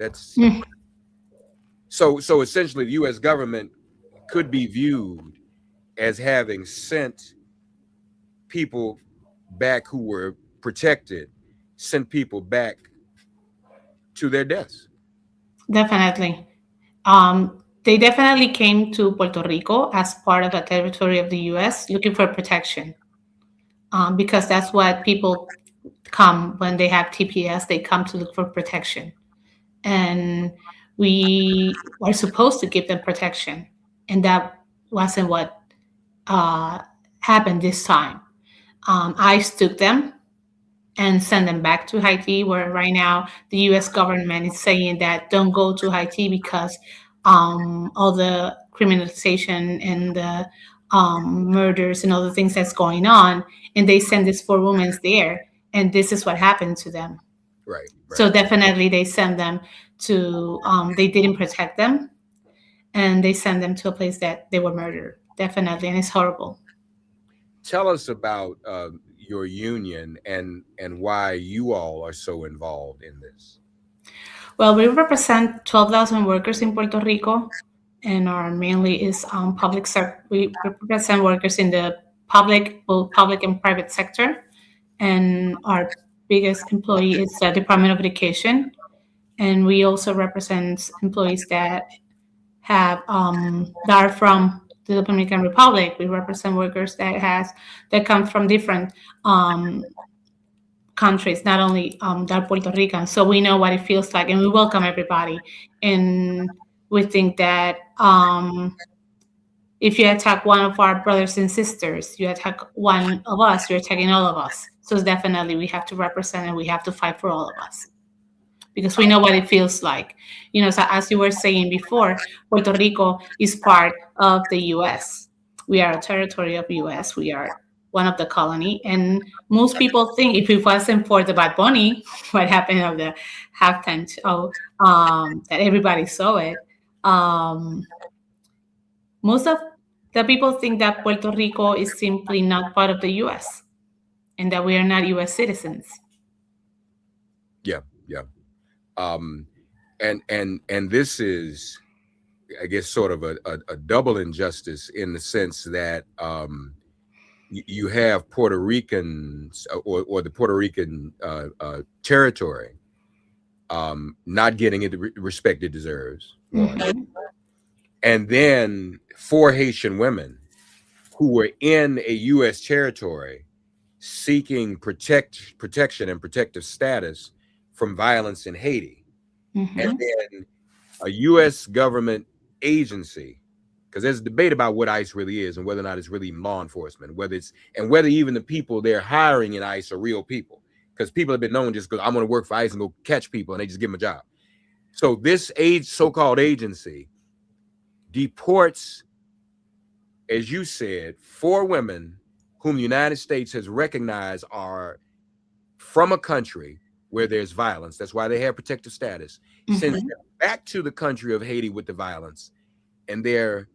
That's so essentially the U.S. government could be viewed as having sent people back who were protected, sent people back to their deaths. Definitely. They definitely came to Puerto Rico as part of the territory of the U.S. looking for protection, because that's what people come when they have TPS. They come to look for protection, and we are supposed to give them protection, and that wasn't what uh, happened this time. ICE took them and send them back to Haiti, where right now the U.S. government is saying that don't go to Haiti because all the criminalization and the murders and all the things that's going on, and they send these four women there, and this is what happened to them. Right, right. So definitely they send them to. They didn't protect them, and they send them to a place that they were murdered. Definitely, and it's horrible. Tell us about your union and why you all are so involved in this. Well, we represent 12,000 workers in Puerto Rico, and our mainly is public sector. We represent workers in the public, both public and private sector, and our biggest employee is the Department of Education, and we also represent employees that have that are from the Dominican Republic. We represent workers that come from different countries, not only that Puerto Rican. So we know what it feels like, and we welcome everybody. And we think that if you attack one of our brothers and sisters, you attack one of us, you're attacking all of us. So definitely we have to represent and we have to fight for all of us because we know what it feels like. You know, so as you were saying before, Puerto Rico is part of the U.S. We are a territory of U.S. We are one of the colony, and most people think if it wasn't for the Bad Bunny, what happened of the halftime show, that everybody saw it. Um, Most of the people think that Puerto Rico is simply not part of the U.S. and that we are not U.S. citizens. Yeah, yeah. Um, and this is, I guess, sort of a double injustice in the sense that you have Puerto Ricans or the Puerto Rican territory not getting it the respect it deserves. One. Mhm. And then four Haitian women who were in a U.S. territory seeking protection and protective status from violence in Haiti. And Mhm. then a U.S. government agency, because there's a debate about what ICE really is and whether or not it's really law enforcement, whether even the people they're hiring in ICE are real people. Because people have been known just because I'm going to work for ICE and go catch people and they just give them a job. So this so-called agency deports, as you said, four women whom the United States has recognized are from a country where there's violence. That's why they have protective status. Sends Mhm. them back to the country of Haiti with the violence, and they're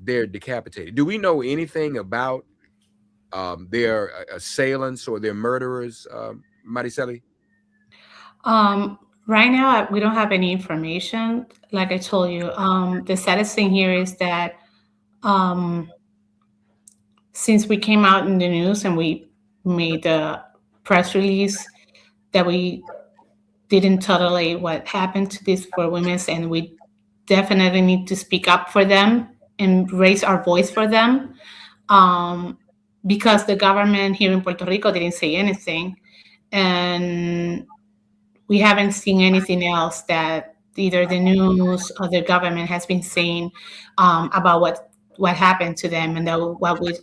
decapitated. Do we know anything about their assailants or their murderers, Mariceli? Um, right now, we don't have any information. Like I told you, the saddest thing here is that um, since we came out in the news and we made the press release that we didn't tolerate what happened to these four women, and we definitely need to speak up for them and raise our voice for them, um, because the government here in Puerto Rico didn't say anything, and we haven't seen anything else that either the news or the government has been saying about what happened to them, and that what would,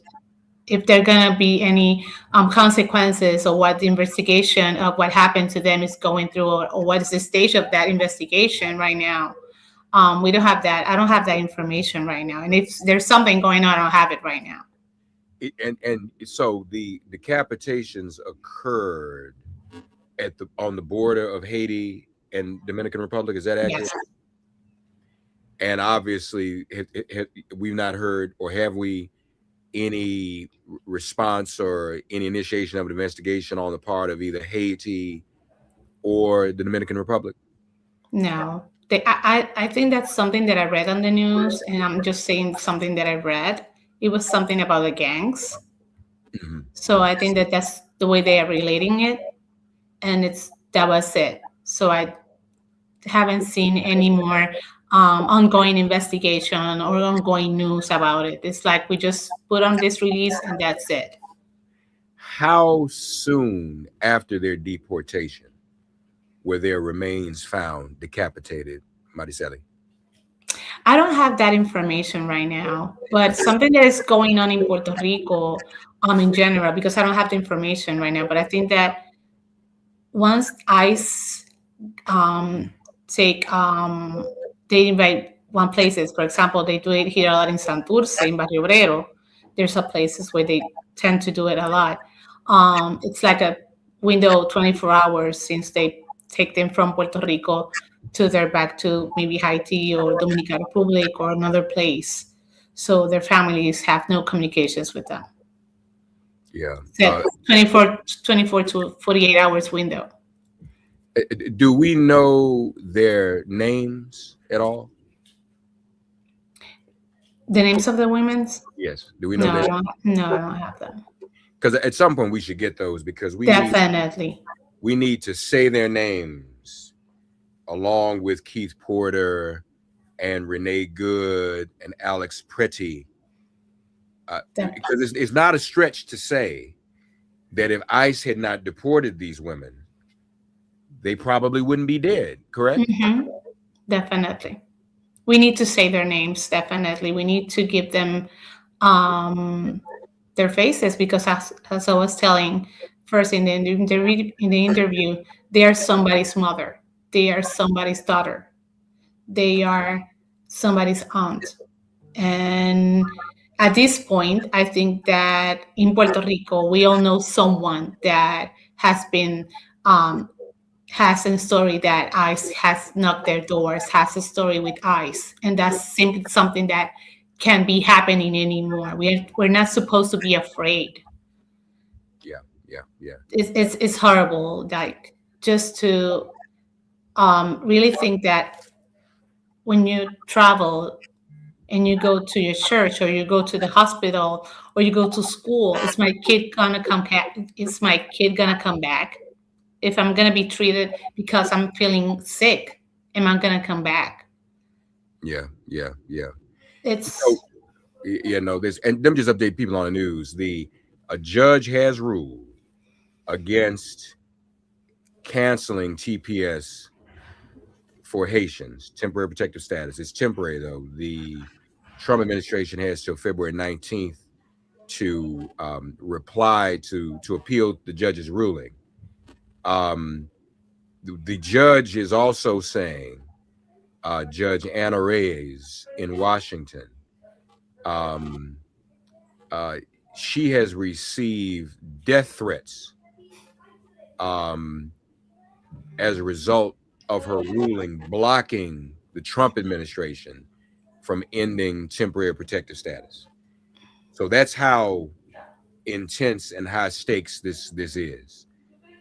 if there are gonna be any consequences, or what the investigation of what happened to them is going through, or what is the stage of that investigation right now. We don't have that. I don't have that information right now, and if there's something going on, I don't have it right now. And so the decapitations occurred on the border of Haiti and Dominican Republic. Is that accurate? Yes. And obviously, we've not heard, or have we, any response or any initiation of an investigation on the part of either Haiti or the Dominican Republic? No. I think that's something that I read on the news, and I'm just saying something that I read. It was something about the gangs. Mhm. So I think that that's the way they are relating it, and that was it. So I haven't seen any more ongoing investigation or ongoing news about it. It's like we just put on this release and that's it. How soon after their deportation were their remains found decapitated, Maricelli? I don't have that information right now, but something that is going on in Puerto Rico, in general, because I don't have the information right now. But I think that once ICE um, take they invite one places. For example, they do it here a lot in Santurce, in Barrio Obrero. There's a places where they tend to do it a lot. It's like a window 24 hours since they take them from Puerto Rico to their back to maybe Haiti or Dominican Republic or another place. So their families have no communications with them. Yeah. That 24 to 48 hours window. Do we know their names at all? The names of the women's? Yes. Do we know No, their? no, I don't have them. Because at some point we should get those because Definitely. we need to say their names along with Keith Porter and Renee Good and Alex Pretty. Because it's not a stretch to say that if ICE had not deported these women, they probably wouldn't be dead, correct? Mm-hmm. Definitely. We need to say their names, definitely. We need to give them um, their faces because as I was telling first in the interview, they are somebody's mother. They are somebody's daughter. They are somebody's aunt. And at this point, I think that in Puerto Rico, we all know someone that um, has a story that ICE has knocked their doors, has a story with ICE, and that's simply something that can be happening anymore. We're not supposed to be afraid. Yeah, yeah, yeah. It's horrible, like just to really think that when you travel and you go to your church or you go to the hospital or you go to school, is my kid gonna come back? If I'm gonna be treated because I'm feeling sick, am I gonna come back? Yeah, yeah, yeah. So, It's yeah, no, this and them just update people on the news. A judge has ruled against canceling TPS for Haitians, temporary protective status. It's temporary though. The Trump administration has till February 19th to reply to appeal the judge's ruling. Um, the judge is also saying, Judge Anna Reyes in Washington, um, uh, she has received death threats um, as a result of her ruling blocking the Trump administration from ending temporary protective status. So that's how intense and high stakes this is,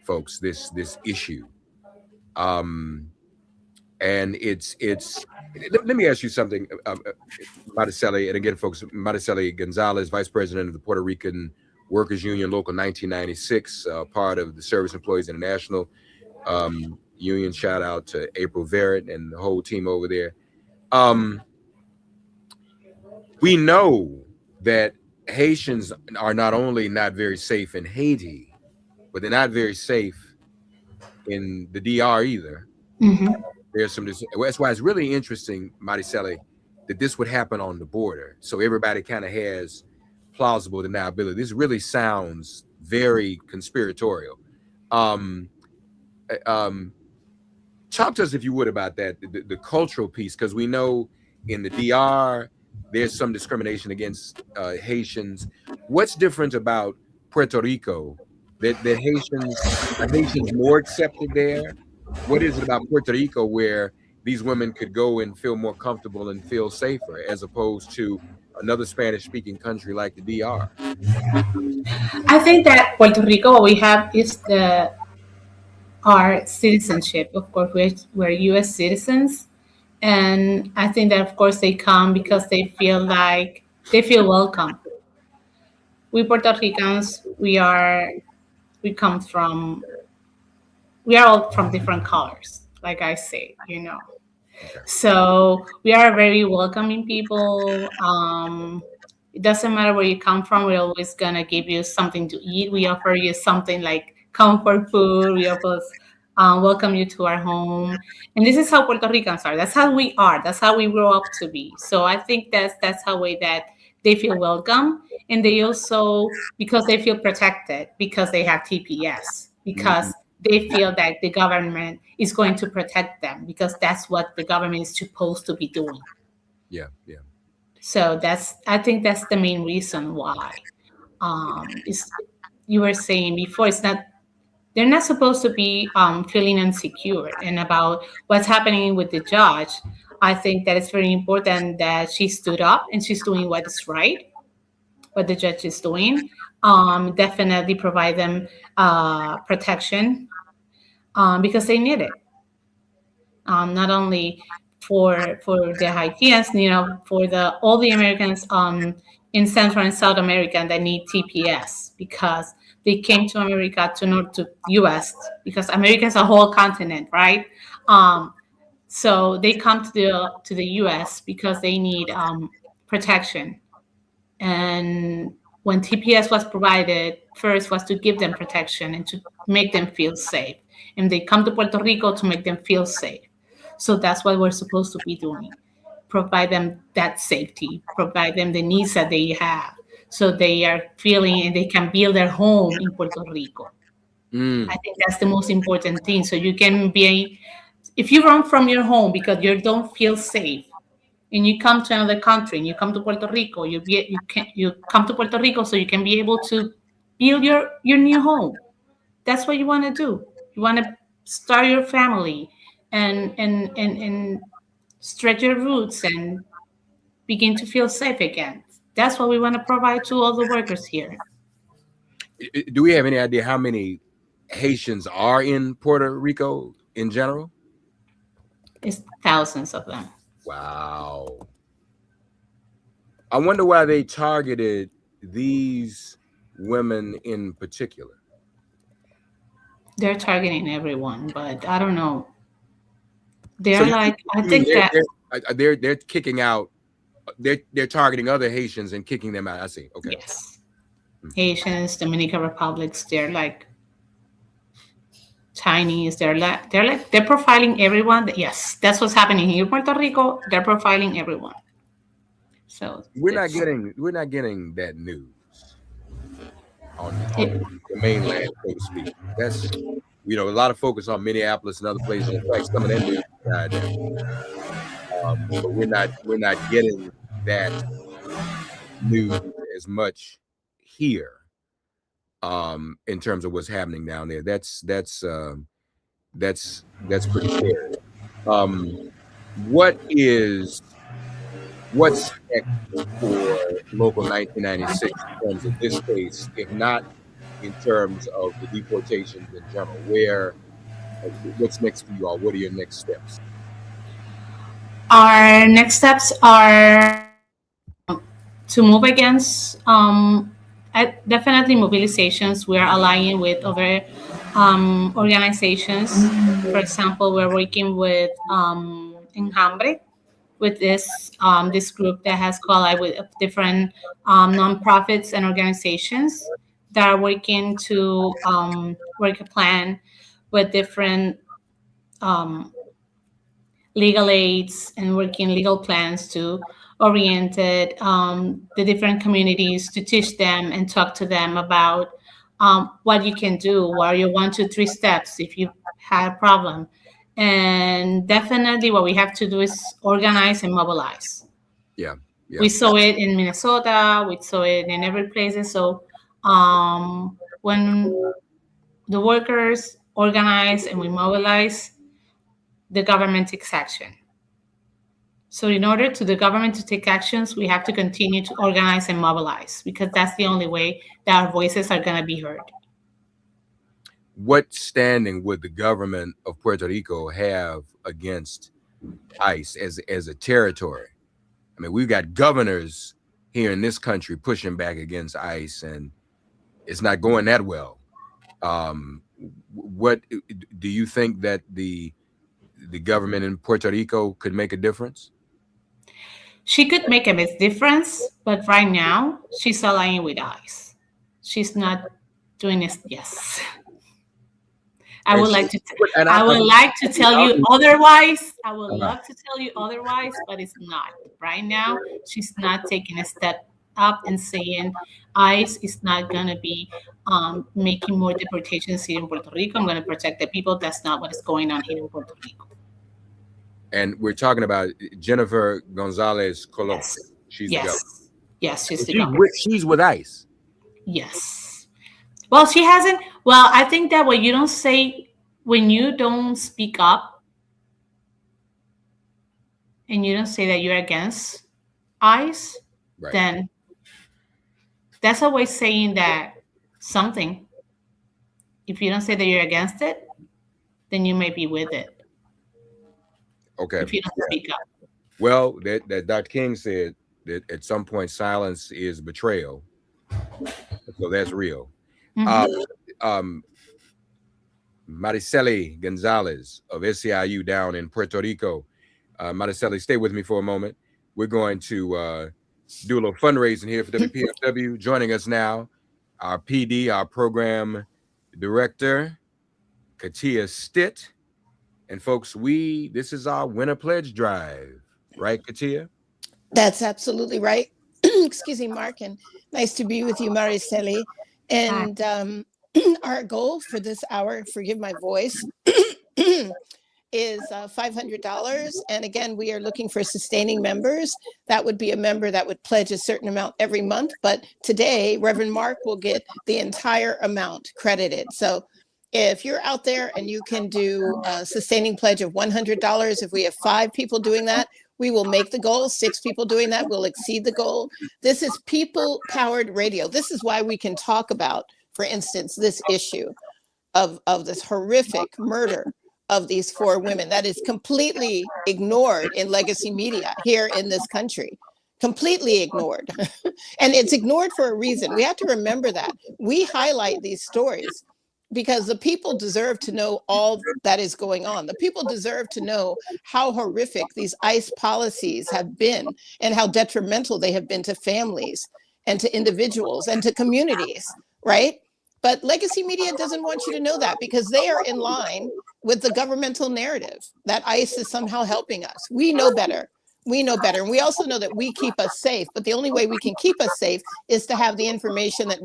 folks. This issue, um, and it's. Let me ask you something, Mariceli, and again, folks, Mariceli Gonzalez, Vice President of the Puerto Rican Workers Union, Local 1996, part of the Service Employees International Union. Shout out to April Verrett and the whole team over there. Um, we know that Haitians are not only not very safe in Haiti, but they're not very safe in the DR either. mhm. There's some. That's why it's really interesting, Mariceli, that this would happen on the border. So everybody kind of has plausible deniability. This really sounds very conspiratorial. Um, um, talk to us, if you would, about that, the cultural piece, because we know in the DR there's some discrimination against Haitians. What's different about Puerto Rico that Haitians are Haitians more accepted there? What is it about Puerto Rico where these women could go and feel more comfortable and feel safer as opposed to another Spanish speaking country like the DR? I think that Puerto Rico, what we have is our citizenship. Of course, we're U.S. citizens, and I think that of course they come because they feel welcome. We Puerto Ricans, we come from we are all from different colors, like I say, you know. Okay. So we are very welcoming people. It doesn't matter where you come from. We're always gonna give you something to eat. We offer you something like comfort food. We offer welcome you to our home, and this is how Puerto Ricans are. That's how we are. That's how we grow up to be. So I think that's how way that they feel welcome, and they also because they feel protected because they have TPS Mhm. because they feel that the government is going to protect them because that's what the government is supposed to be doing. Yeah, yeah. So that's I think that's the main reason why. Is you were saying before it's not they're not supposed to be feeling insecure and about what's happening with the judge. I think that it's very important that she stood up and she's doing what is right, what the judge is doing. Definitely provide them protection because they need it. Not only for the Haitians, you know, for the all the Americans in Central and South America that need TPS because they came to America to North to U.S. because America is a whole continent, right? Um, so they come to the U.S. because they need protection. And when TPS was provided, first was to give them protection and to make them feel safe. And they come to Puerto Rico to make them feel safe. So that's what we're supposed to be doing. Provide them that safety, provide them the needs that they have. So they are feeling and they can build their home in Puerto Rico. I Mm. think that's the most important thing. So you can be, if you run from your home because you don't feel safe, and you come to another country and you come to Puerto Rico, you come to Puerto Rico so you can be able to build your new home. That's what you want to do. You want to start your family and stretch your roots and begin to feel safe again. That's what we want to provide to all the workers here. Do we have any idea how many Haitians are in Puerto Rico in general? It's thousands of them. Wow. I wonder why they targeted these women in particular. They're targeting everyone, but I don't know. So They're like, I you mean think that they're kicking out they're targeting other Haitians and kicking them out. I see. Okay, okay. yes, Mm. Haitians, Dominican Republics, they're like Chinese. They're profiling everyone. Yes, that's what's happening here in Puerto Rico. They're profiling everyone. So it's We're not getting that news on it, the mainland, so to speak. That's a lot of focus on Minneapolis and other places. In fact, some of that news died down. But we're not getting that news as much here in terms of what's happening down there. That's pretty scary. Um, what is what's next for local 1996 in terms of this case, if not in terms of the deportations in general? What's next for you all? What are your next steps? our next steps are to move against definitely mobilizations. We are aligning with other organizations. For example, we're working with Enjambre, with this group that has collided with different nonprofits and organizations that are working to work a plan with different um, legal aids and working legal plans to oriented the different communities to teach them and talk to them about what you can do, what are your 1, 2, 3 steps if you had a problem. And definitely what we have to do is organize and mobilize. Yeah, yeah. We saw it in Minnesota, we saw it in every place. So when the workers organize and we mobilize, the government takes action. So in order to the government to take actions, we have to continue to organize and mobilize because that's the only way that our voices are going to be heard. what standing would the government of Puerto Rico have against ICE as a territory? I mean, we've got governors here in this country pushing back against ICE, and it's not going that well. What do you think that the government in Puerto Rico could make a difference? She could make a big difference, but right now she's aligning with ICE. She's not doing this. Yes. I And would so, like to. and I would like to tell you I'm- otherwise. I would uh, love to tell you otherwise, but it's not. Right now, she's not taking a step up and saying ICE is not going to be making more deportations here in Puerto Rico. I'm going to protect the people. That's not what is going on here in Puerto Rico. and we're talking about Jennifer Gonzalez Colon. Yes. She's the governor. Yes. Yes, she's And the governor. she's with ICE. Yes. Well, she hasn't. Well, I think that when you don't say, when you don't speak up and you don't say that you're against ICE, Right. then that's always saying that something. If you don't say that you're against it, then you may be with it. Okay. If you don't speak up. Well, that Dr. King said that at some point silence is betrayal. So that's real. Mhm. Mariceli Gonzalez of SCIU down in Puerto Rico. Mariceli, stay with me for a moment. We're going to do a little fundraising here for WPFW. Joining us now, our PD, our program director, Katia Stitt. And folks, this is our winter pledge drive, right, Katia? That's absolutely right. Excuse me, Mark, and nice to be with you, Mariceli. And our goal for this hour, forgive my voice, is $500. And again, we are looking for sustaining members. That would be a member that would pledge a certain amount every month. But today, Reverend Mark will get the entire amount credited. So if you're out there and you can do a sustaining pledge of $100, if we have 5 people doing that, we will make the goal. 6 people doing that will exceed the goal. This is people-powered radio. This is why we can talk about, for instance, this issue of this horrific murder of these 4 women that is completely ignored in legacy media here in this country. Completely ignored. And it's ignored for a reason. We have to remember that. We highlight these stories because the people deserve to know all that is going on. The people deserve to know how horrific these ICE policies have been and how detrimental they have been to families and to individuals and to communities, right? But legacy media doesn't want you to know that because they are in line with the governmental narrative that ICE is somehow helping us. We know better. We know better. And we also know that we keep us safe. But the only way we can keep us safe is to have the information that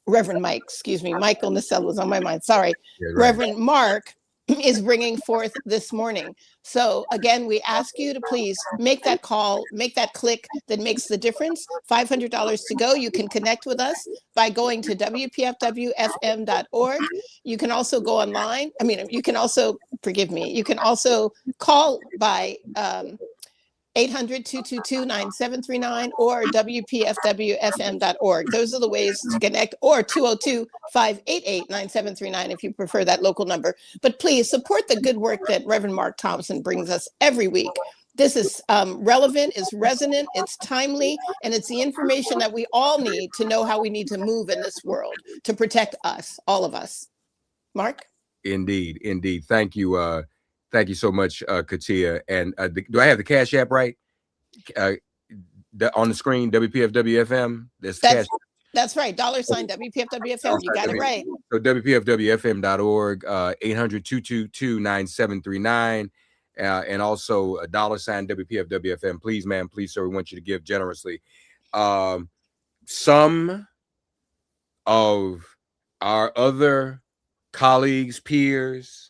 Michael Nacelle was on my mind. Sorry. Yeah, right. Reverend Mark is bringing forth this morning. So again, we ask you to please make that call, make that click that makes the difference. $500 to go. You can connect with us by going to WPFWFM.org. You can also go online. You can also, forgive me, you can also call by 800-222-9739 or WPFWFM.org. Those are the ways to connect, or 202-588-9739 if you prefer that local number. But please support the good work that Reverend Mark Thompson brings us every week. This is relevant, it's resonant, it's timely, and it's the information that we all need to know how we need to move in this world to protect us, all of us. Mark? Indeed. Thank you. Thank you so much, Katia. And do I have the Cash App right? On the screen, WPFWFM. That's right. $ WPFWFM. You got it right. So WPFWFM.org, 800-222-9739. And also $, WPFWFM. Please, ma'am, please, sir, we want you to give generously. Some of our other colleagues, peers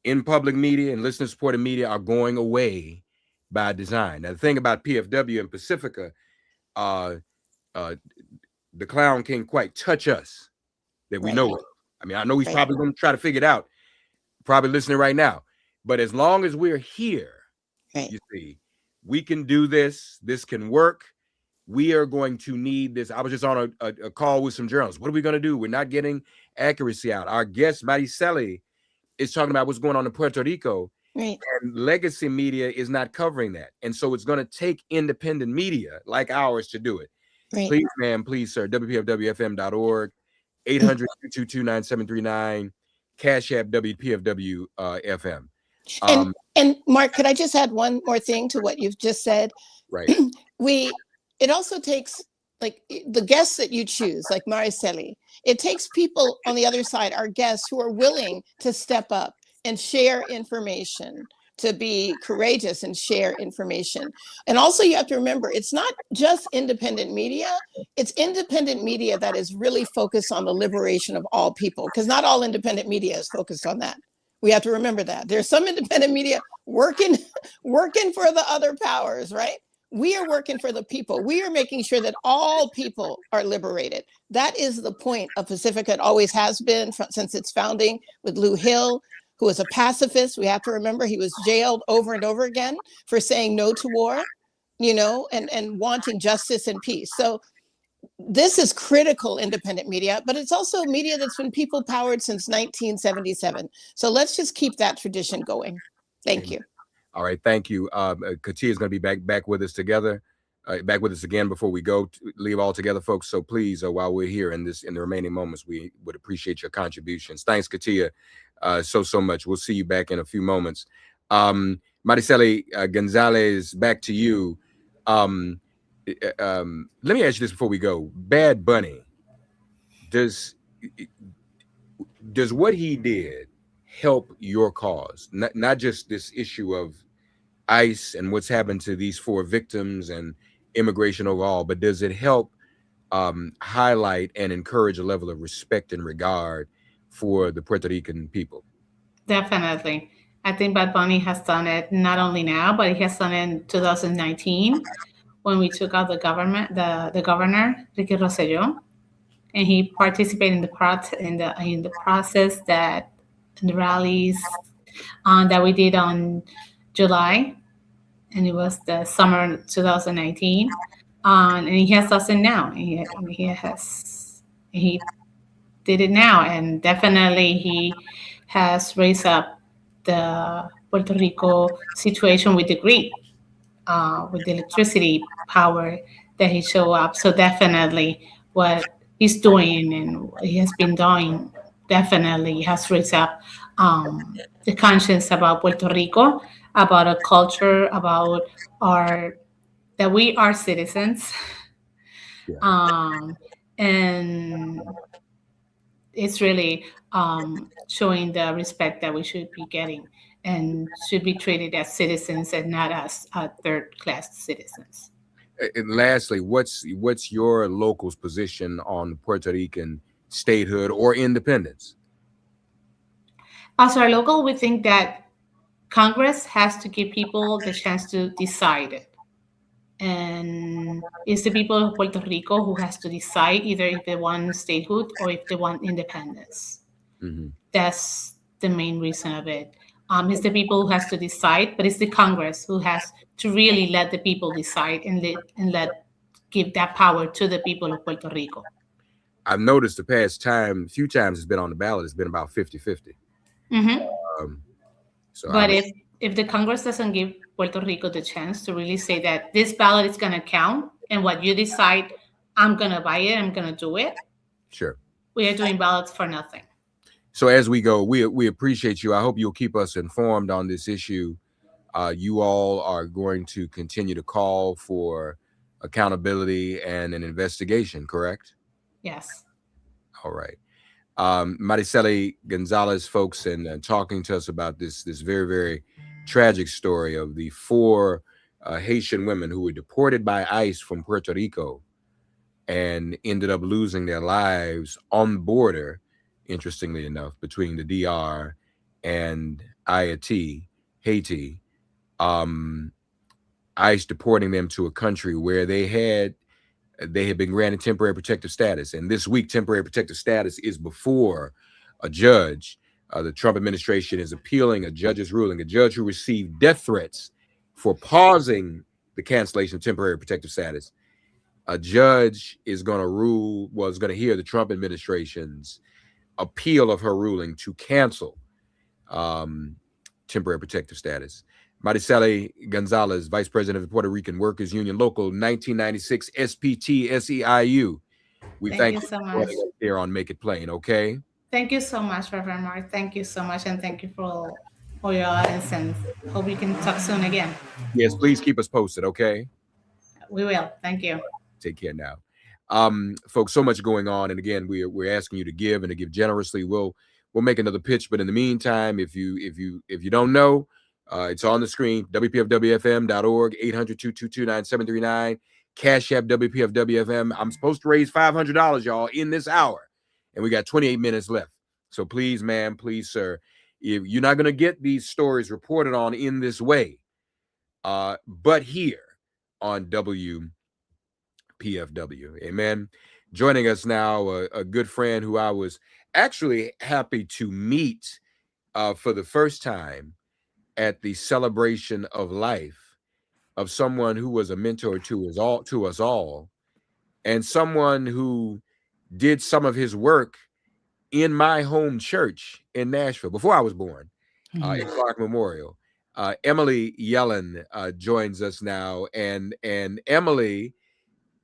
in public media and listener supported media are going away by design. Now, the thing about PFW and Pacifica, the clown can't quite touch us that we know of. I mean, I know he's probably going to try to figure it out, probably listening right now. But as long as we're here, you see, we can do this. This can work. we are going to need this. I was just on a call with some journalists. What are we going to do? We're not getting accuracy out. Our guest, Mariceli, is talking about what's going on in Puerto Rico. Right. And legacy media is not covering that. And so it's going to take independent media like ours to do it. Right. Please, ma'am, please, sir, WPFWFM.org, 800-222-9739, Cash App WPFW FM. And Mark, could I just add one more thing to what you've just said? Right. It also takes, like, the guests that you choose, like Mariceli, it takes people on the other side, our guests, who are willing to step up and share information, to be courageous and share information. And also you have to remember, it's not just independent media, it's independent media that is really focused on the liberation of all people, because not all independent media is focused on that. We have to remember that. There's some independent media working for the other powers, right? We are working for the people. We are making sure that all people are liberated. That is the point of Pacifica. It always has been since its founding, with Lou Hill, who was a pacifist. We have to remember he was jailed over and over again for saying no to war, and wanting justice and peace. So this is critical independent media, but it's also media that's been people powered since 1977. So let's just keep that tradition going. Thank you. All right, thank you. Katia is going to be back with us back with us again before we go leave all together, folks. So please, while we're here in the remaining moments, we would appreciate your contributions. Thanks, Katia, so much. We'll see you back in a few moments. Mariceli Gonzalez, back to you. Let me ask you this before we go. Bad Bunny, does what he did help your cause? Not just this issue of ICE and what's happened to these 4 victims and immigration overall, but does it help highlight and encourage a level of respect and regard for the Puerto Rican people? Definitely. I think Bad Bunny has done it not only now, but he has done it in 2019 when we took out the governor, Ricky Rosselló, and he participated in the process that in the rallies that we did on July, and it was the summer 2019, and he has done it now. He did it now, and definitely he has raised up the Puerto Rico situation with the grid, with the electricity power that he showed up. So definitely what he's doing and what he has been doing definitely has raised up the conscience about Puerto Rico, about our culture, about that we are citizens. Yeah. And it's really showing the respect that we should be getting and should be treated as citizens and not as third-class citizens. And lastly, what's your local's position on Puerto Rican statehood or independence? As our local, we think that Congress has to give people the chance to decide it. And it's the people of Puerto Rico who has to decide either if they want statehood or if they want independence. Mm-hmm. That's the main reason of it. It's the people who has to decide, but it's the Congress who has to really let the people decide and give that power to the people of Puerto Rico. I've noticed the past few times it's been on the ballot, it's been about 50-50. Mm-hmm. But if the Congress doesn't give Puerto Rico the chance to really say that this ballot is going to count and what you decide, I'm going to buy it, I'm going to do it. Sure. We are doing ballots for nothing. So as we go, we appreciate you. I hope you'll keep us informed on this issue. You all are going to continue to call for accountability and an investigation, correct? Yes. All right. Mariceli Gonzalez, folks, and talking to us about this very, very tragic story of the 4 Haitian women who were deported by ICE from Puerto Rico and ended up losing their lives on the border, interestingly enough, between the DR and Haiti. ICE deporting them to a country where they had been granted temporary protective status. And this week, temporary protective status is before a judge. The Trump administration is appealing a judge's ruling, a judge who received death threats for pausing the cancellation of temporary protective status. A judge is going to was going to hear the Trump administration's appeal of her ruling to cancel um, temporary protective status. Maricela Gonzalez, Vice President of the Puerto Rican Workers Union, Local 1996 SPT SEIU. We Thank thank you you so for much. joining us here on Make It Plain, okay? Thank you so much, Reverend Mark. Thank you so much, and thank you for your audience. And hope we can talk soon again. Yes, please keep us posted, okay? We will. Thank you. Take care now. Folks, so much going on. And again, we're asking you to give and to give generously. We'll make another pitch. But in the meantime, if you don't know, it's on the screen, WPFWFM.org, 800-222-9739, Cash App WPFWFM. I'm supposed to raise $500, y'all, in this hour. And we got 28 minutes left. So please, ma'am, please, sir, if you're not going to get these stories reported on in this way, but here on WPFW. Amen. Joining us now, a good friend who I was actually happy to meet for the first time at the celebration of life of someone who was a mentor to us all, and someone who did some of his work in my home church in Nashville before I was born, in Clark Memorial. Emily Yellen joins us now, and Emily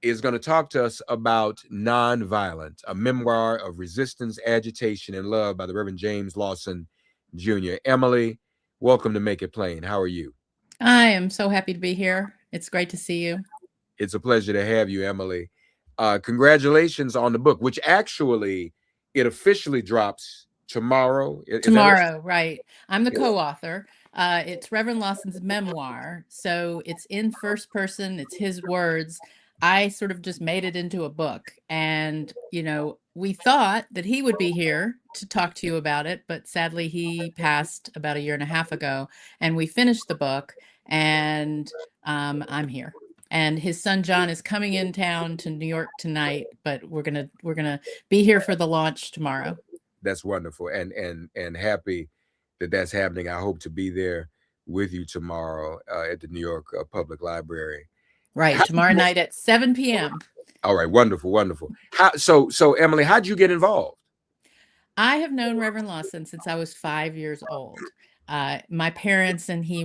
is going to talk to us about Nonviolent, a memoir of resistance, agitation, and love by the Reverend James Lawson Jr. Emily, welcome to Make It Plain. How are you? I am so happy to be here. It's great to see you. It's a pleasure to have you, Emily. Congratulations on the book, which actually, it officially drops tomorrow. Tomorrow, right. I'm the co-author. It's Reverend Lawson's memoir. So it's in first person. It's his words. I sort of just made it into a book. And, we thought that he would be here to talk to you about it, but sadly he passed about 1.5 years ago. And we finished the book, and I'm here. And his son John is coming in town to New York tonight, but we're gonna be here for the launch tomorrow. That's wonderful, and happy that that's happening. I hope to be there with you tomorrow at the New York Public Library. Right, tomorrow night at 7 p.m. All right, wonderful. So Emily, how'd you get involved? I have known Reverend Lawson since I was 5 years old. My parents and he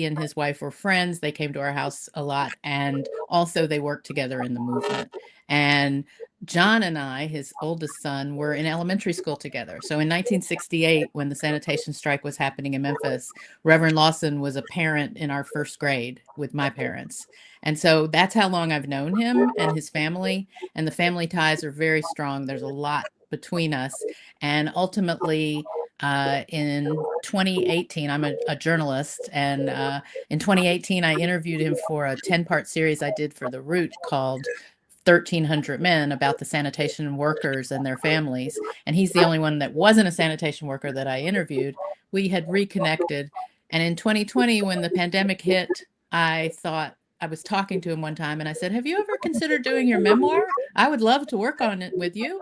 and his wife were friends. They came to our house a lot, and also they worked together in the movement. And John and I, his oldest son, were in elementary school together. So in 1968, when the sanitation strike was happening in Memphis, Reverend Lawson was a parent in our first grade with my parents. And so that's how long I've known him and his family. And the family ties are very strong. There's a lot between us. And ultimately, in 2018, I'm a journalist, and in 2018, I interviewed him for a 10-part series I did for The Root called 1,300 Men, about the sanitation workers and their families. And he's the only one that wasn't a sanitation worker that I interviewed. We had reconnected. And in 2020, when the pandemic hit, I thought, I was talking to him one time and I said, have you ever considered doing your memoir? I would love to work on it with you.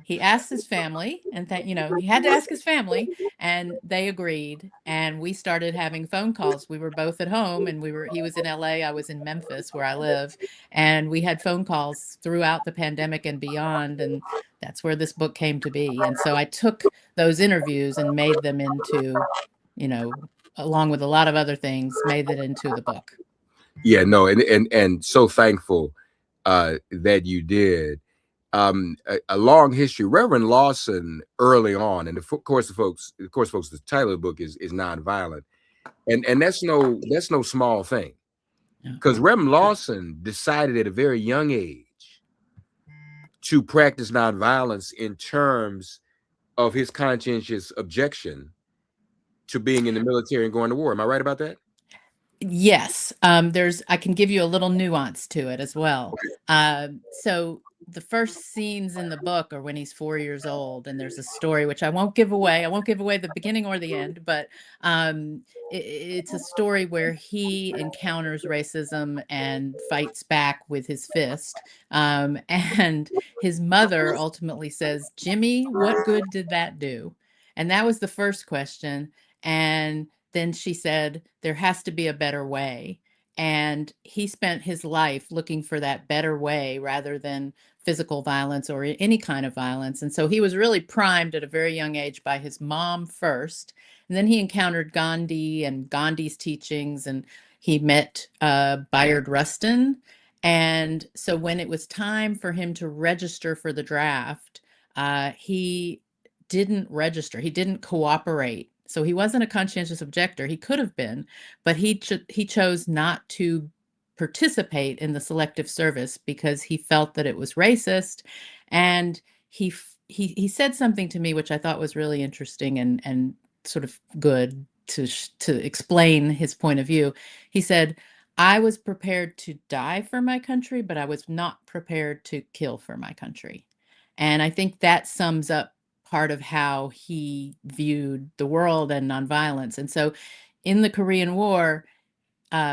He asked his family, and he had to ask his family, and they agreed. And we started having phone calls. We were both at home, and he was in LA, I was in Memphis, where I live. And we had phone calls throughout the pandemic and beyond. And that's where this book came to be. And so I took those interviews and made them into, along with a lot of other things, made it into the book. Yeah, no, and so thankful that you did. A long history. Reverend Lawson early on, and of course, folks, the title of the book is Nonviolent, and that's no small thing, because Reverend Lawson decided at a very young age to practice nonviolence in terms of his conscientious objection to being in the military and going to war. Am I right about that? Yes. I can give you a little nuance to it as well. So the first scenes in the book are when he's 4 years old, and there's a story which I won't give away. I won't give away the beginning or the end, but it's a story where he encounters racism and fights back with his fist. And his mother ultimately says, Jimmy, what good did that do? And that was the first question. And then she said, there has to be a better way. And he spent his life looking for that better way rather than physical violence or any kind of violence. And so he was really primed at a very young age by his mom first. And then he encountered Gandhi and Gandhi's teachings, and he met Bayard Rustin. And so when it was time for him to register for the draft, he didn't register. He didn't cooperate. So he wasn't a conscientious objector. He could have been, but he chose not to participate in the selective service because he felt that it was racist. And he said something to me which I thought was really interesting and sort of good to explain his point of view. He said, "I was prepared to die for my country, but I was not prepared to kill for my country." And I think that sums up part of how he viewed the world and nonviolence. And so in the Korean War,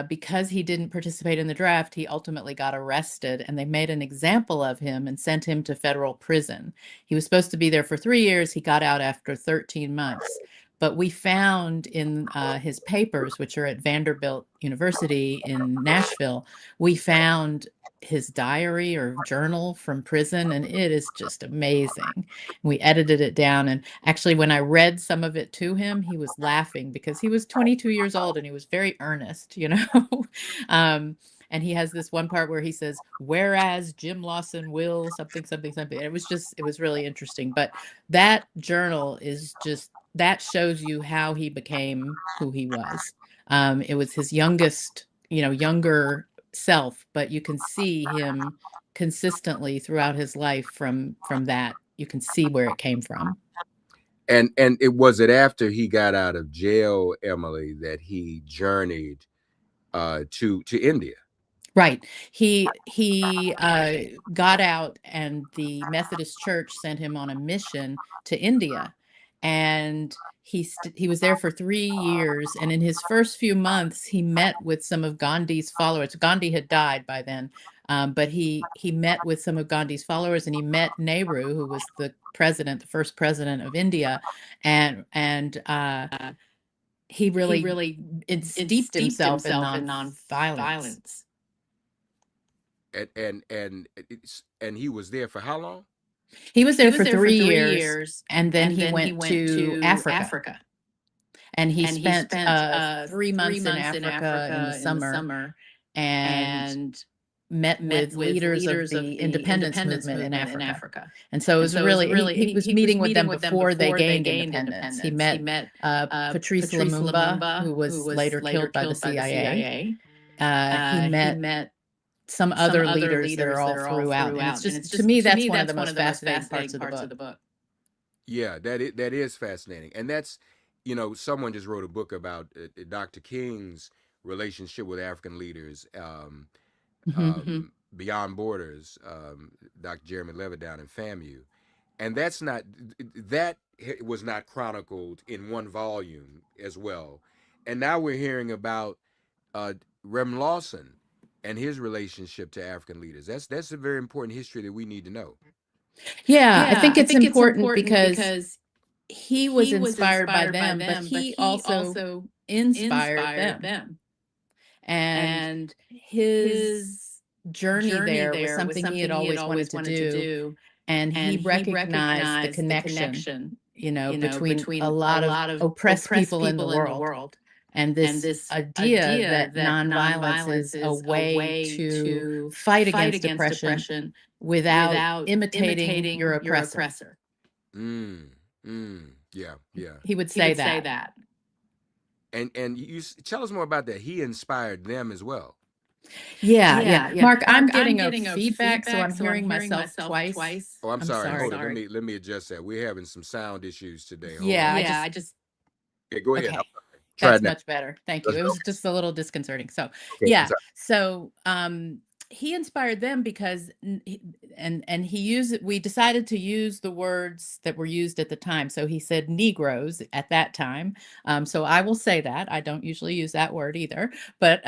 because he didn't participate in the draft, he ultimately got arrested, and they made an example of him and sent him to federal prison. He was supposed to be there for 3 years. He got out after 13 months. But we found in his papers, which are at Vanderbilt University in Nashville, we found his diary or journal from prison, and it is just amazing. We edited it down, and actually when I read some of it to him, he was laughing because he was 22 years old and he was very earnest, you know. And he has this one part where he says, "Whereas Jim Lawson will something, something, something." And it was really interesting. But that journal is just, that shows you how he became who he was. It was his younger self, but you can see him consistently throughout his life from that. You can see where it came from. And it was after he got out of jail, Emily, that he journeyed to India. Right. He got out, and the Methodist Church sent him on a mission to India, and he was there for 3 years. And in his first few months, he met with some of Gandhi's followers. Gandhi had died by then, but he met with some of Gandhi's followers, and he met Nehru, who was the first president of India, and he really steeped himself in nonviolence. And he was there for how long? He was there for 3 years, and then he went to Africa. And he spent 3 months in Africa in the summer and met with leaders of the independence movement in Africa. And so it was really, he was meeting with them before they gained independence. He met Patrice Lumumba, who was later killed by the CIA. He met some other leaders that are all throughout. And it's just, to me, that's one of the most fascinating parts of the book. Yeah, that is fascinating. And that's, someone just wrote a book about Dr. King's relationship with African leaders, beyond borders, Dr. Jeremy Levitt down in FAMU. And that was not chronicled in one volume as well. And now we're hearing about Reverend Lawson and his relationship to African leaders. That's a very important history that we need to know. Yeah, I think it's important because he was inspired by them, but he also inspired them. And his journey there was something he had always wanted to do. And he recognized the connection, between a lot of oppressed people in the world. And this idea that nonviolence is a way to fight against oppression without imitating your oppressor. Yeah. He would say that. And you tell us more about that. He inspired them as well. Yeah. Mark, I'm getting a feedback, so I'm hearing myself twice. Oh, I'm sorry. Hold on. Let me adjust that. We're having some sound issues today. Hold on. I just. Okay, go ahead. Okay. That's much better. Thank you. It was just a little disconcerting. So, yeah. So, he inspired them because, we decided to use the words that were used at the time. So he said Negroes at that time. So I will say that. I don't usually use that word either, but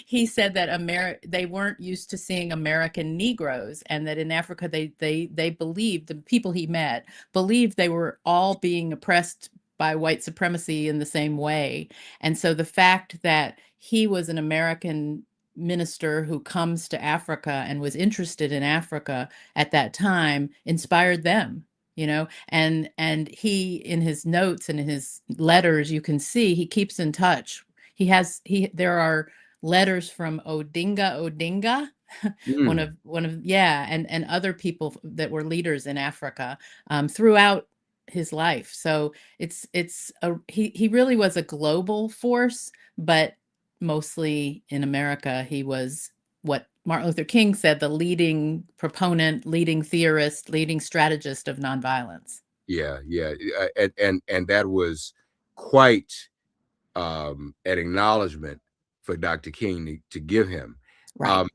he said that they weren't used to seeing American Negroes, and that in Africa, they believed, the people he met believed they were all being oppressed by white supremacy in the same way. And so the fact that he was an American minister who comes to Africa and was interested in Africa at that time, inspired them, and he, in his notes and in his letters, you can see he keeps in touch. There are letters from Odinga, Mm. and other people that were leaders in Africa throughout his life. So he really was a global force, but mostly in America, he was what Martin Luther King said, the leading proponent, leading theorist, leading strategist of nonviolence. Yeah, yeah, and that was quite an acknowledgement for Dr. King to give him. Right.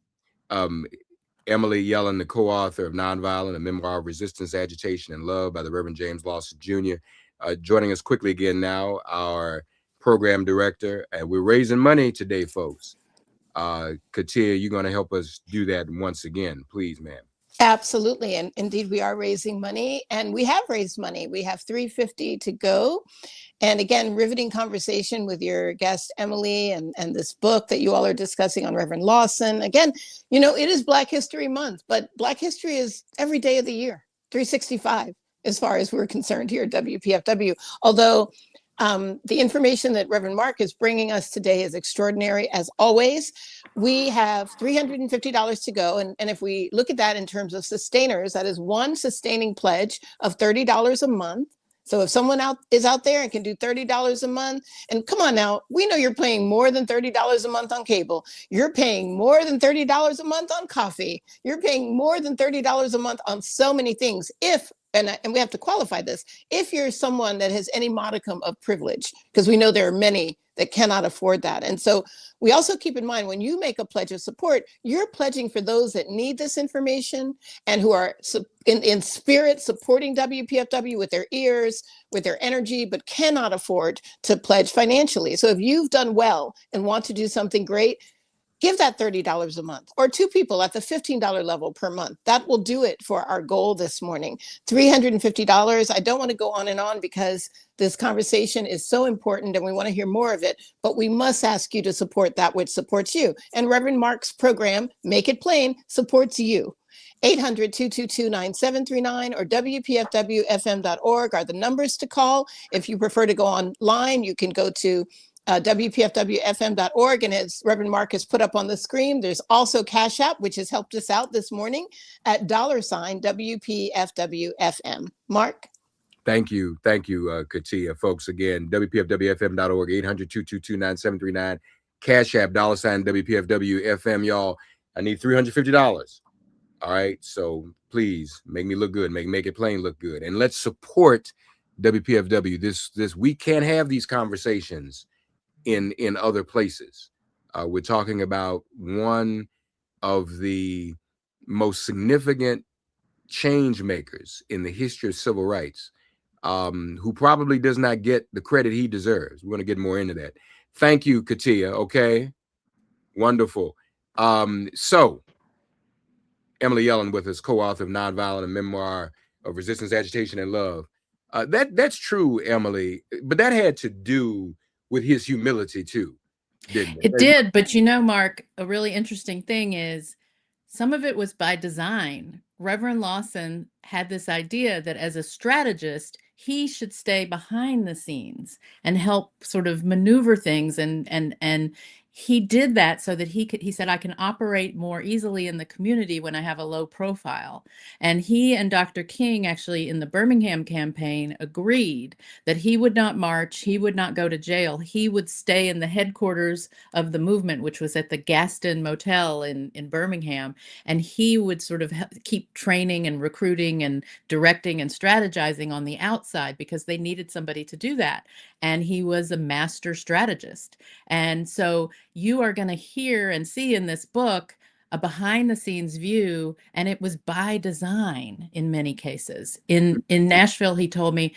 Emily Yellen, the co-author of Nonviolent, a memoir of resistance, agitation, and love by the Reverend James Lawson Jr. Joining us quickly again now, our program director. And we're raising money today, folks. Katia, you're going to help us do that once again, please, ma'am. Absolutely. And indeed, we are raising money, and we have raised money. We have $350 to go. And again, riveting conversation with your guest, Emily, and this book that you all are discussing on Reverend Lawson. Again, it is Black History Month, but Black history is every day of the year, 365, as far as we're concerned here at WPFW. Although the information that Reverend Mark is bringing us today is extraordinary, as always. We have $350 to go. And if we look at that in terms of sustainers, that is one sustaining pledge of $30 a month. So if someone is out there and can do $30 a month, and come on now, we know you're paying more than $30 a month on cable. You're paying more than $30 a month on coffee. You're paying more than $30 a month on so many things. And we have to qualify this, if you're someone that has any modicum of privilege, because we know there are many that cannot afford that. And so we also keep in mind, when you make a pledge of support, you're pledging for those that need this information and who are in spirit supporting WPFW with their ears, with their energy, but cannot afford to pledge financially. So if you've done well and want to do something great, give that $30 a month, or two people at the $15 level per month. That will do it for our goal this morning. $350. I don't want to go on and on because this conversation is so important and we want to hear more of it, but we must ask you to support that which supports you. And Reverend Mark's program, Make It Plain, supports you. 800-222-9739 or WPFWFM.org are the numbers to call. If you prefer to go online, you can go to WPFWFM.org. And as Reverend Mark has put up on the screen, there's also Cash App, which has helped us out this morning at $WPFWFM. Mark? Thank you, Katia. Folks, again, WPFWFM.org, 800-222-9739. Cash App, $WPFWFM, y'all. I need $350. All right, so please make me look good, make It Plain look good. And let's support WPFW. This we can't have these conversations in other places. We're talking about one of the most significant change makers in the history of civil rights, who probably does not get the credit he deserves. We're going to get more into that. Thank you, Katia. Okay, wonderful. So Emily Yellen with us, co-author of Nonviolent, a memoir of resistance, agitation, and love. That's true, Emily, but that had to do with his humility too, didn't it? It did, but Mark, a really interesting thing is some of it was by design. Reverend Lawson had this idea that as a strategist, he should stay behind the scenes and help sort of maneuver things, and he did that so that he said, I can operate more easily in the community when I have a low profile. And he and Dr. King actually in the Birmingham campaign agreed that he would not march, he would not go to jail, he would stay in the headquarters of the movement, which was at the Gaston Motel in Birmingham, and he would sort of keep training and recruiting and directing and strategizing on the outside because they needed somebody to do that. And he was a master strategist. And so you are going to hear and see in this book a behind the scenes view, and it was by design in many cases. In Nashville, he told me,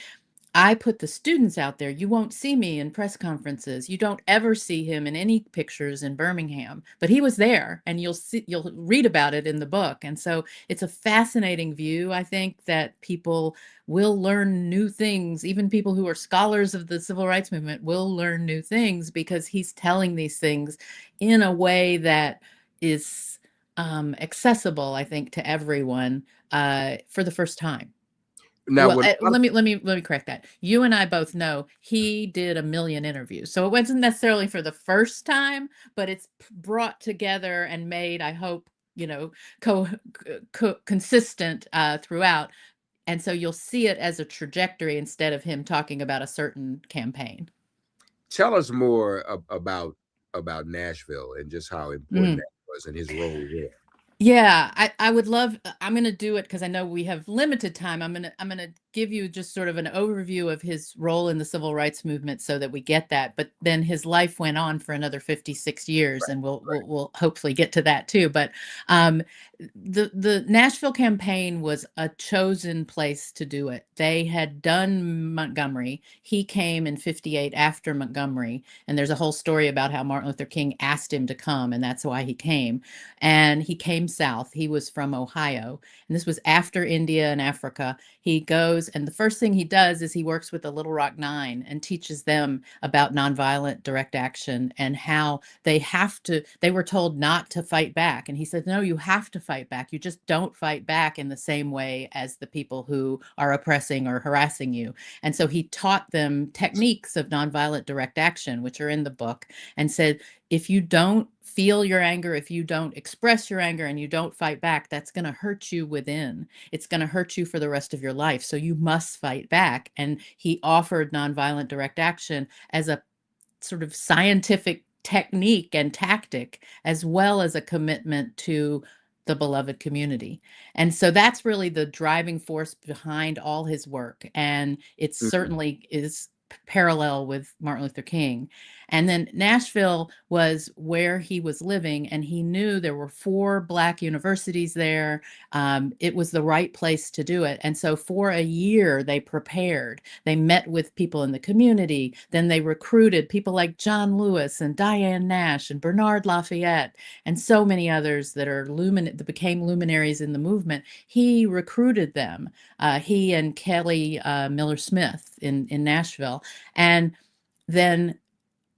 I put the students out there. You won't see me in press conferences. You don't ever see him in any pictures in Birmingham, but he was there, and you'll read about it in the book. And so it's a fascinating view. I think that people will learn new things. Even people who are scholars of the civil rights movement will learn new things because he's telling these things in a way that is accessible, I think, to everyone for the first time. Now, Well, what let me correct that. You and I both know he did a million interviews, so it wasn't necessarily for the first time, but it's brought together and made, I hope, co consistent throughout. And so you'll see it as a trajectory instead of him talking about a certain campaign. tell us more about Nashville and just how important that was and his role there. Yeah, I would love. I'm going to do it because I know we have limited time. I'm gonna give you just sort of an overview of his role in the civil rights movement so that we get that. But then his life went on for another 56 years, and we'll hopefully get to that too. But um, the Nashville campaign was a chosen place to do it. They had done Montgomery. He came in 58 after Montgomery, and there's a whole story about how Martin Luther King asked him to come, and that's why he came. And he came south. He was from Ohio, and this was after India and Africa. He goes, and the first thing he does is he works with the Little Rock Nine and teaches them about nonviolent direct action and how they were told not to fight back. And he said, no, you have to fight back. You just don't fight back in the same way as the people who are oppressing or harassing you. And so he taught them techniques of nonviolent direct action, which are in the book, and said, if you don't feel your anger, if you don't express your anger and you don't fight back, that's going to hurt you within. It's going to hurt you for the rest of your life. So you must fight back. And he offered nonviolent direct action as a sort of scientific technique and tactic, as well as a commitment to the beloved community. And so that's really the driving force behind all his work. And it certainly is parallel with Martin Luther King. And then Nashville was where he was living, and he knew there were 4 Black universities there. It was the right place to do it. And so for a year, they prepared. They met with people in the community. Then they recruited people like John Lewis and Diane Nash and Bernard Lafayette and so many others that became luminaries in the movement. He recruited them. He and Kelly Miller Smith in Nashville. And then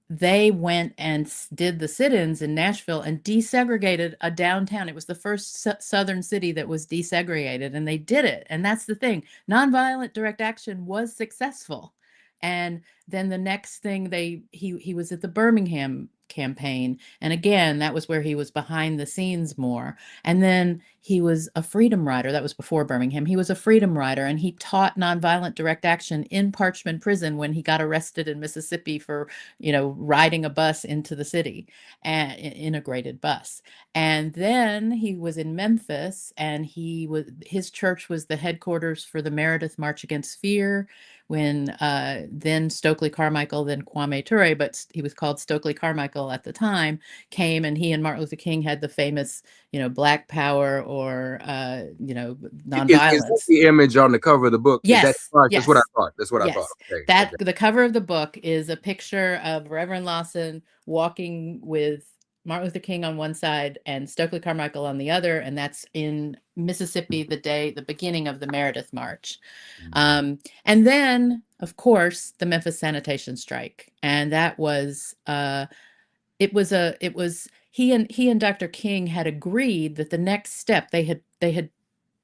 they went and did the sit-ins in Nashville and desegregated a downtown. It was the first southern city that was desegregated, and they did it. And that's the thing. Nonviolent direct action was successful. And then the next thing he was at the Birmingham campaign. And again, that was where he was behind the scenes more. And then he was a freedom rider. That was before Birmingham. He was a freedom rider, and he taught nonviolent direct action in Parchman Prison when he got arrested in Mississippi for riding a bus into the city, an integrated bus. And then he was in Memphis, and his church was the headquarters for the Meredith March Against Fear, when then Stokely Carmichael, then Kwame Ture, but he was called Stokely Carmichael at the time, came, and he and Martin Luther King had the famous, Black Power or, Is that nonviolence. the image on the cover of the book? Yes. Is that, Yes. That's what I thought. That's what I Yes. thought. Okay. That the cover of the book is a picture of Reverend Lawson walking with Martin Luther King on one side and Stokely Carmichael on the other, and that's in Mississippi the beginning of the Meredith March. And then, of course, the Memphis sanitation strike, and that was he and Dr. King had agreed that the next step they had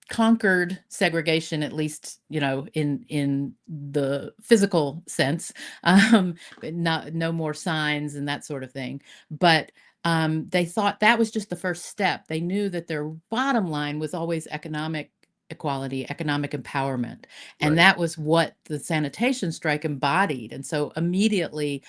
conquered segregation, at least in the physical sense, no more signs and that sort of thing, but they thought that was just the first step. They knew that their bottom line was always economic equality, economic empowerment, and that was what the sanitation strike embodied. And so immediately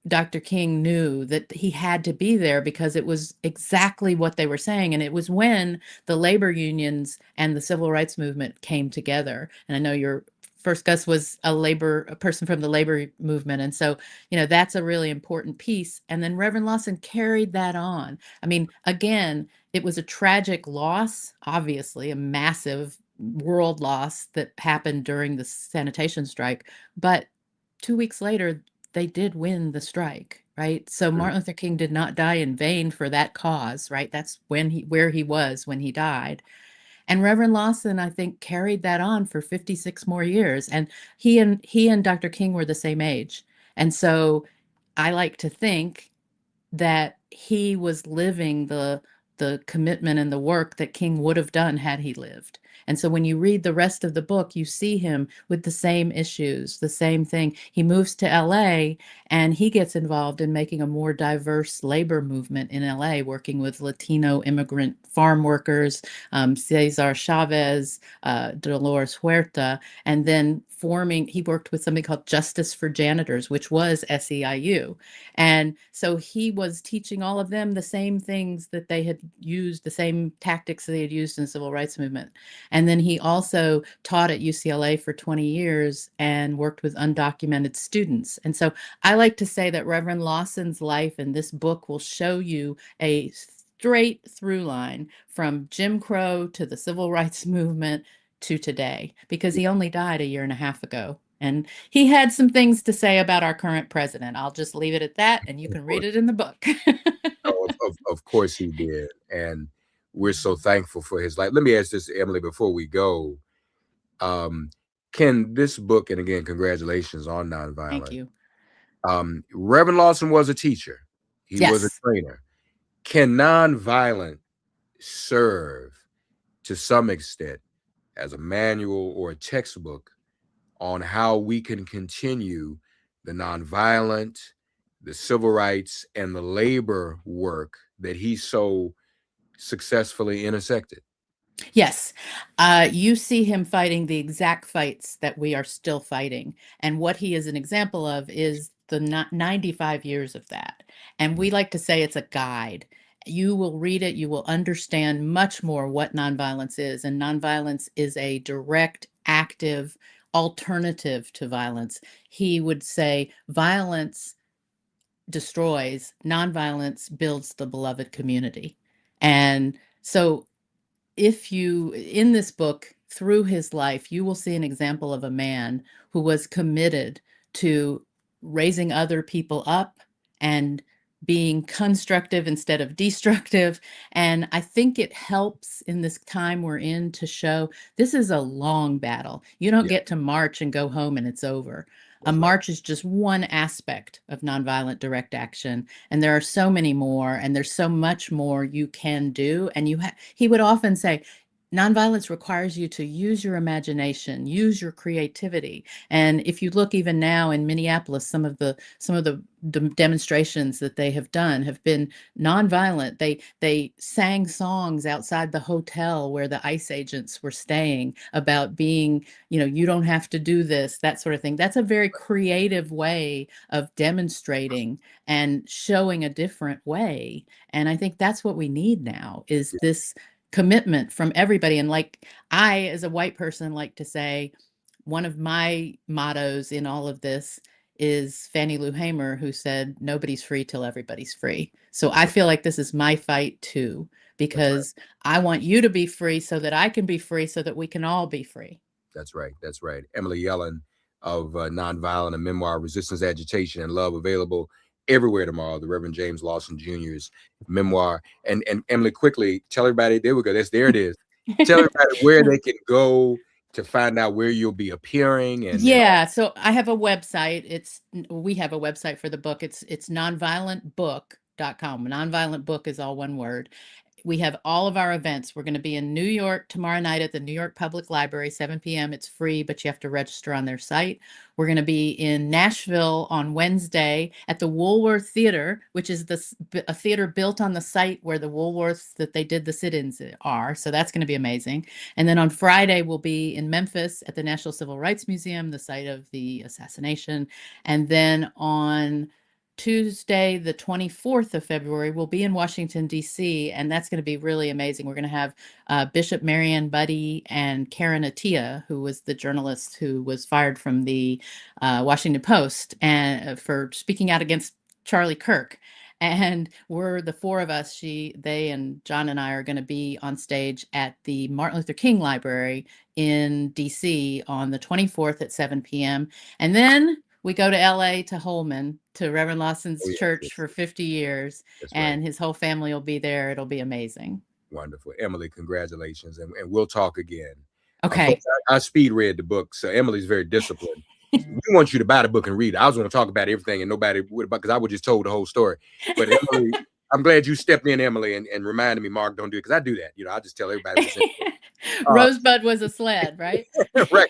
Dr. King knew that he had to be there because it was exactly what they were saying. And it was when the labor unions and the civil rights movement came together. And I know your first guest was a person from the labor movement. And so, that's a really important piece. And then Reverend Lawson carried that on. I mean, again, it was a tragic loss, obviously, a massive world loss that happened during the sanitation strike. But 2 weeks later, they did win the strike, right? So Mhm. Martin Luther King did not die in vain for that cause, right? That's where he was when he died. And Reverend Lawson, I think, carried that on for 56 more years. And he and Dr. King were the same age. And so I like to think that he was living the commitment and the work that King would have done had he lived. And so when you read the rest of the book, you see him with the same issues, the same thing. He moves to LA and he gets involved in making a more diverse labor movement in LA, working with Latino immigrant farm workers, Cesar Chavez, Dolores Huerta, and then he worked with something called Justice for Janitors, which was SEIU. And so he was teaching all of them the same things that they had used, the same tactics they had used in the civil rights movement. And then he also taught at UCLA for 20 years and worked with undocumented students. And so I like to say that Reverend Lawson's life in this book will show you a straight through line from Jim Crow to the civil rights movement to today, because he only died a year and a half ago. And he had some things to say about our current president. I'll just leave it at that, and you Of can read course. it in the book. Of course he did. And we're so thankful for his life. Let me ask this, Emily, before we go. Um, can this book, and again, congratulations on Thank Nonviolent. you. Reverend Lawson was a teacher. He was a Yes. trainer. Can Nonviolent serve to some extent as a manual or a textbook on how we can continue the nonviolent, the civil rights, and the labor work that he so successfully intersected? Yes. You see him fighting the exact fights that we are still fighting. And what he is an example of is the 95 years of that. And we like to say it's a guide. You will read it, you will understand much more what nonviolence is. And nonviolence is a direct, active alternative to violence. He would say violence destroys, nonviolence builds the beloved community. And so if you in this book, through his life, you will see an example of a man who was committed to raising other people up and being constructive instead of destructive. And I think it helps in this time we're in to show this is a long battle. You don't Yeah, get to march and go home and it's over. A that's right. march is just one aspect of nonviolent direct action, and there are so many more, and there's so much more you can do. And he would often say, nonviolence requires you to use your imagination, use your creativity. And if you look even now in Minneapolis, some of the demonstrations that they have done have been nonviolent. They sang songs outside the hotel where the ICE agents were staying about being, you don't have to do this, that sort of thing. That's a very creative way of demonstrating and showing a different way. And I think that's what we need now is Yeah, this commitment from everybody. And like I, as a white person, like to say, one of my mottos in all of this is Fannie Lou Hamer, who said, nobody's free till everybody's free. So that's I right. feel like this is my fight too, That's right. because I want you to be free so that I can be free so that we can all be free. That's right. That's right. Emily Yellen of Nonviolent, a memoir, Resistance, Agitation, and Love, available everywhere tomorrow. The Reverend James Lawson Jr.'s memoir. And Emily, quickly tell everybody. There we go. There it is. Tell everybody where they can go to find out where you'll be appearing and all. Yeah, so I have a website. We have a website for the book. It's nonviolentbook.com. Nonviolent book is all one word. We have all of our events. We're going to be in New York tomorrow night at the New York Public Library, 7 p.m. It's free, but you have to register on their site. We're going to be in Nashville on Wednesday at the Woolworth Theater, which is a theater built on the site where the Woolworths that they did the sit-ins are. So that's going to be amazing. And then on Friday, we'll be in Memphis at the National Civil Rights Museum, the site of the assassination. And then on Tuesday, the 24th of February, we'll be in Washington, D.C., and that's going to be really amazing. We're going to have Bishop Marianne Buddy and Karen Attia, who was the journalist who was fired from the Washington Post and for speaking out against Charlie Kirk. And we're the four of us, they and John and I are going to be on stage at the Martin Luther King Library in DC on the 24th at 7 p.m. And then we go to LA to Holman, to Reverend Lawson's church for 50 years. And his whole family will be there. It'll be amazing. Wonderful. Emily, congratulations. And we'll talk again. Okay. Folks, I speed read the book, so Emily's very disciplined. We want you to buy the book and read it. I was going to talk about everything and nobody would, because I would just told the whole story. But Emily, I'm glad you stepped in, Emily, and reminded me, Mark, don't do it, because I do that. You know, I just tell everybody. Rosebud was a sled, right? right.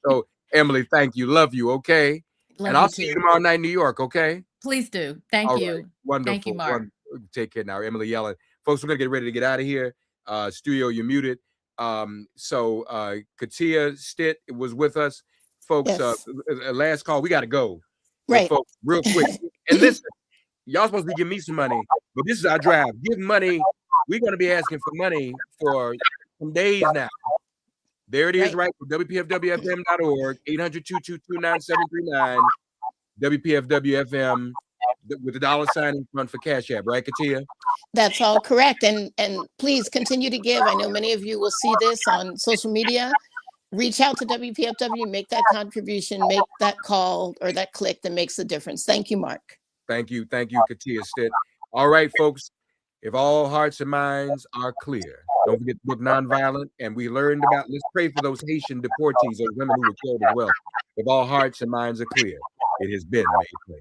So, Emily, thank you. Love you. Okay. Love I'll you see you too. tomorrow night in New York. Okay. Please do. Thank you. Right. Wonderful. Thank you, Mark. Take care now. Emily yelling. Folks, we're going to get ready to get out of here. Studio, you're muted. Katia Stitt was with us. Folks, Yes. Last call. We got to go. Right. But folks, real quick. And listen, y'all supposed to be giving me some money, but this is our drive. Give money. We're going to be asking for money for some days now. There it is, right? WPFWFM.org, 800-222-9739, WPFWFM with the $ in front for Cash App, right, Katia? That's all correct. And please continue to give. I know many of you will see this on social media. Reach out to WPFW, make that contribution, make that call or that click that makes the difference. Thank you, Mark. Thank you, Katia Stitt. All right, folks, if all hearts and minds are clear, don't forget the book Nonviolent. And we learned about, let's pray for those Haitian deportees, those women who were killed as well. If all hearts and minds are clear, it has been made clear.